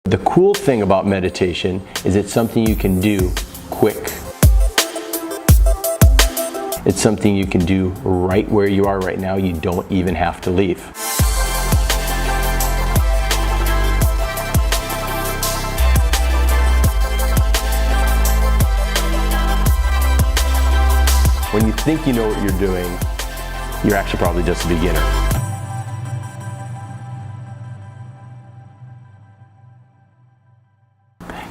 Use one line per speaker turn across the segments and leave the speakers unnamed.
The cool thing about meditation is it's something you can do quick. It's something you can do right where you are right now. You don't even have to leave. When you think you know what you're doing, you're actually probably just a beginner.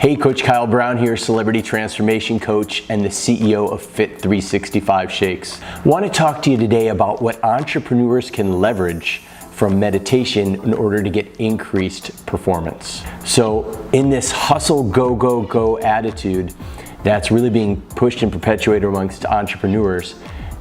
Hey, Coach Kyle Brown here, celebrity transformation coach and the CEO of Fit 365 Shakes. I want to talk to you today about what entrepreneurs can leverage from meditation in order to get increased performance. So in this hustle, go, go, go attitude that's really being pushed and perpetuated amongst entrepreneurs,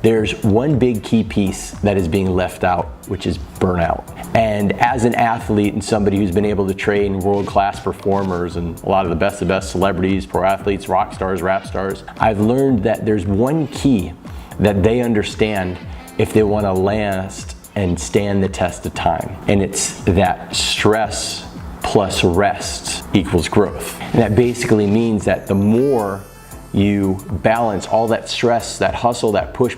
there's one big key piece that is being left out, which is burnout. And as an athlete and somebody who's been able to train world-class performers and a lot of the best celebrities, pro athletes, rock stars, rap stars, I've learned that there's one key that they understand if they want to last and stand the test of time. And it's that stress plus rest equals growth. And that basically means that the more you balance all that stress, that hustle, that push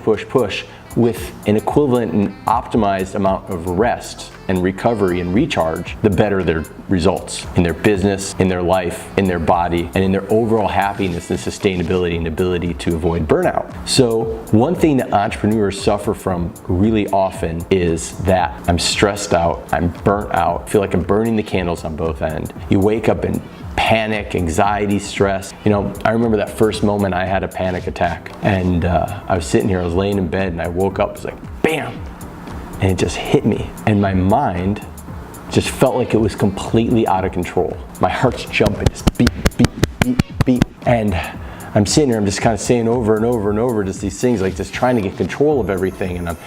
with an equivalent and optimized amount of rest and recovery and recharge, the better their results in their business, in their life, in their body, and in their overall happiness and sustainability and ability to avoid burnout. So one thing that entrepreneurs suffer from really often is that I'm stressed out, I'm burnt out, feel like I'm burning the candles on both ends. You wake up in panic, anxiety, stress. You know, I remember that first moment I had a panic attack, and I was sitting here, I was laying in bed, and I woke up, it was like, bam, and it just hit me. And my mind just felt like it was completely out of control. My heart's jumping, just beat, beat, beat, beat. And I'm sitting here, I'm just kind of saying over and over and over just these things, like just trying to get control of everything, and I'm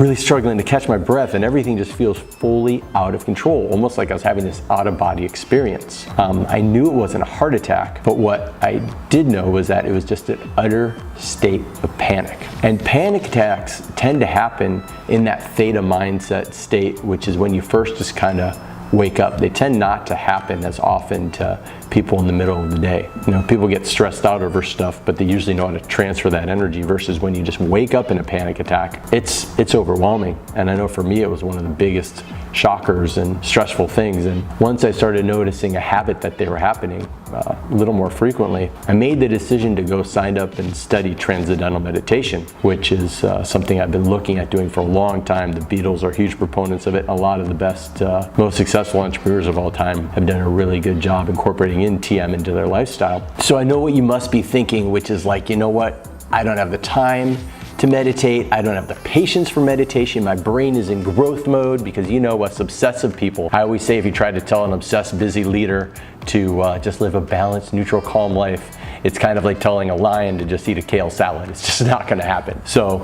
really struggling to catch my breath, and everything just feels fully out of control, almost like I was having this out-of-body experience. I knew it wasn't a heart attack, but what I did know was that it was just an utter state of panic. And panic attacks tend to happen in that theta mindset state, which is when you first just kind of wake up. They tend not to happen as often to people in the middle of the day. You know, people get stressed out over stuff, but they usually know how to transfer that energy, versus when you just wake up in a panic attack, it's overwhelming. And I know for me, it was one of the biggest shockers and stressful things. And once I started noticing a habit that they were happening a little more frequently, I made the decision to go sign up and study transcendental meditation, which is something I've been looking at doing for a long time. The Beatles are huge proponents of it. A lot of the best, most successful entrepreneurs of all time have done a really good job incorporating in TM into their lifestyle. So I know what you must be thinking, which is like, you know what? I don't have the time to meditate. I don't have the patience for meditation. My brain is in growth mode, because you know us obsessive people. I always say if you try to tell an obsessed, busy leader to just live a balanced, neutral, calm life, it's kind of like telling a lion to just eat a kale salad. It's just not going to happen. So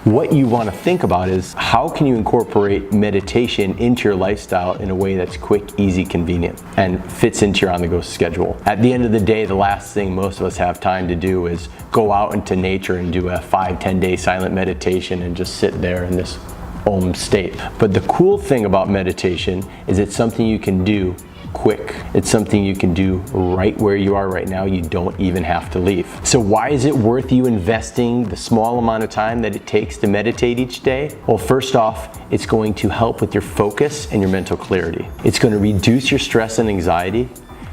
what you want to think about is, how can you incorporate meditation into your lifestyle in a way that's quick, easy, convenient, and fits into your on-the-go schedule. At the end of the day, the last thing most of us have time to do is go out into nature and do a 5-10 day silent meditation and just sit there in this Om state. But the cool thing about meditation is it's something you can do quick. It's something you can do right where you are right now. You don't even have to leave. So why is it worth you investing the small amount of time that it takes to meditate each day? Well, first off, it's going to help with your focus and your mental clarity. It's going to reduce your stress and anxiety,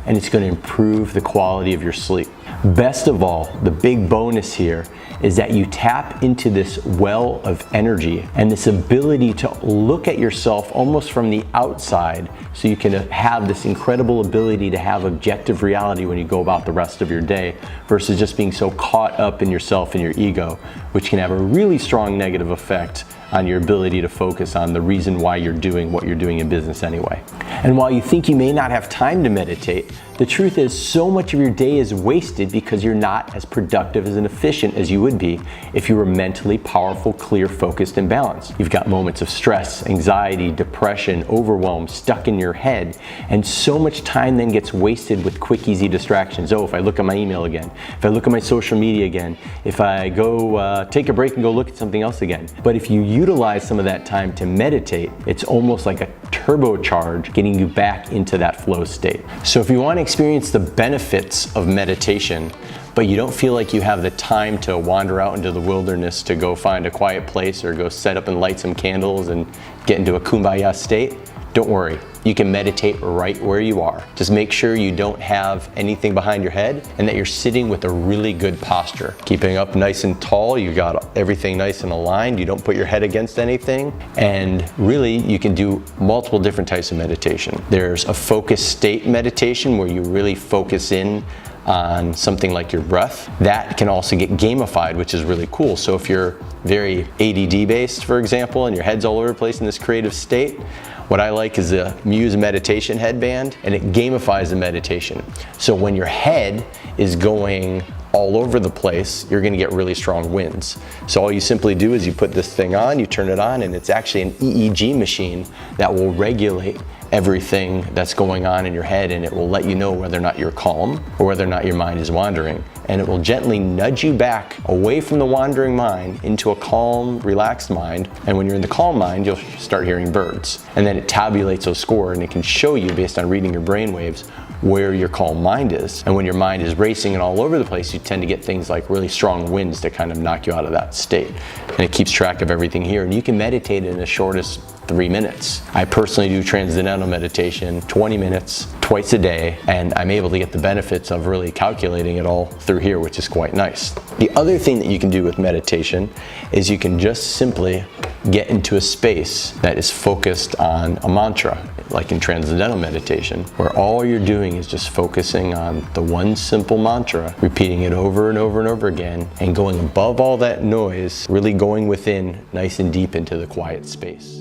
and it's going to improve the quality of your sleep. Best of all, the big bonus here is that you tap into this well of energy and this ability to look at yourself almost from the outside, so you can have this incredible ability to have objective reality when you go about the rest of your day, versus just being so caught up in yourself and your ego, which can have a really strong negative effect on your ability to focus on the reason why you're doing what you're doing in business anyway. And while you think you may not have time to meditate, The truth is, so much of your day is wasted because you're not as productive and efficient as you would be if you were mentally powerful, clear, focused, and balanced. You've got moments of stress, anxiety, depression, overwhelm stuck in your head, and so much time then gets wasted with quick, easy distractions. Oh, if I look at my email again, if I look at my social media again, if I go take a break and go look at something else again. But if you utilize some of that time to meditate, it's almost like a turbocharge getting you back into that flow state. So if you want to experience the benefits of meditation, but you don't feel like you have the time to wander out into the wilderness to go find a quiet place or go set up and light some candles and get into a kumbaya state, don't worry. You can meditate right where you are. Just make sure you don't have anything behind your head and that you're sitting with a really good posture. Keeping up nice and tall, you got everything nice and aligned, you don't put your head against anything, and really you can do multiple different types of meditation. There's a focused state meditation where you really focus in on something like your breath. That can also get gamified, which is really cool. So if you're very ADD based, for example, and your head's all over the place in this creative state, what I like is the Muse meditation headband, and it gamifies the meditation. So when your head is going all over the place, you're gonna get really strong winds. So all you simply do is you put this thing on, you turn it on, and it's actually an EEG machine that will regulate everything that's going on in your head, and it will let you know whether or not you're calm or whether or not your mind is wandering. And it will gently nudge you back away from the wandering mind into a calm, relaxed mind. And when you're in the calm mind, you'll start hearing birds. And then it tabulates those scores, and it can show you, based on reading your brain waves, where your calm mind is. And when your mind is racing and all over the place, you tend to get things like really strong winds to kind of knock you out of that state. And it keeps track of everything here. And you can meditate in as short as 3 minutes. I personally do transcendental meditation 20 minutes twice a day, and I'm able to get the benefits of really calculating it all through here, which is quite nice. The other thing that you can do with meditation is you can just simply get into a space that is focused on a mantra, like in transcendental meditation, where all you're doing is just focusing on the one simple mantra, repeating it over and over and over again, and going above all that noise, really going within nice and deep into the quiet space.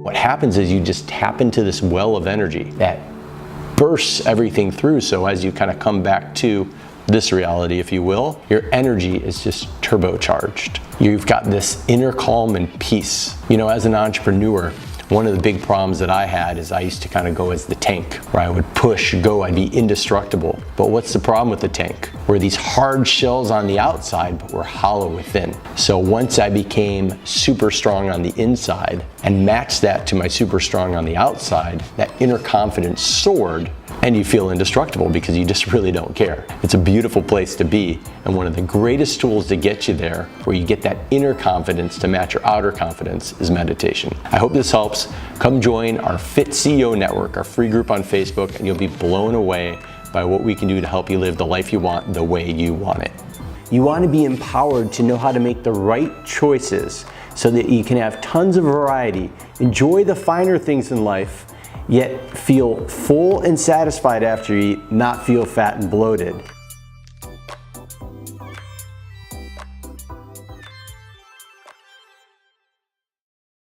What happens is you just tap into this well of energy that bursts everything through. So as you kind of come back to this reality, if you will, your energy is just turbocharged. You've got this inner calm and peace. You know, as an entrepreneur, one of the big problems that I had is I used to kind of go as the tank, where I would push, go, I'd be indestructible. But what's the problem with the tank? We're these hard shells on the outside, but we're hollow within. So once I became super strong on the inside and matched that to my super strong on the outside, that inner confidence soared, and you feel indestructible because you just really don't care. It's a beautiful place to be, and one of the greatest tools to get you there, where you get that inner confidence to match your outer confidence, is meditation. I hope this helps. Come join our Fit CEO Network, our free group on Facebook, and you'll be blown away by what we can do to help you live the life you want the way you want it. You want to be empowered to know how to make the right choices so that you can have tons of variety, enjoy the finer things in life, yet feel full and satisfied after you eat, not feel fat and bloated.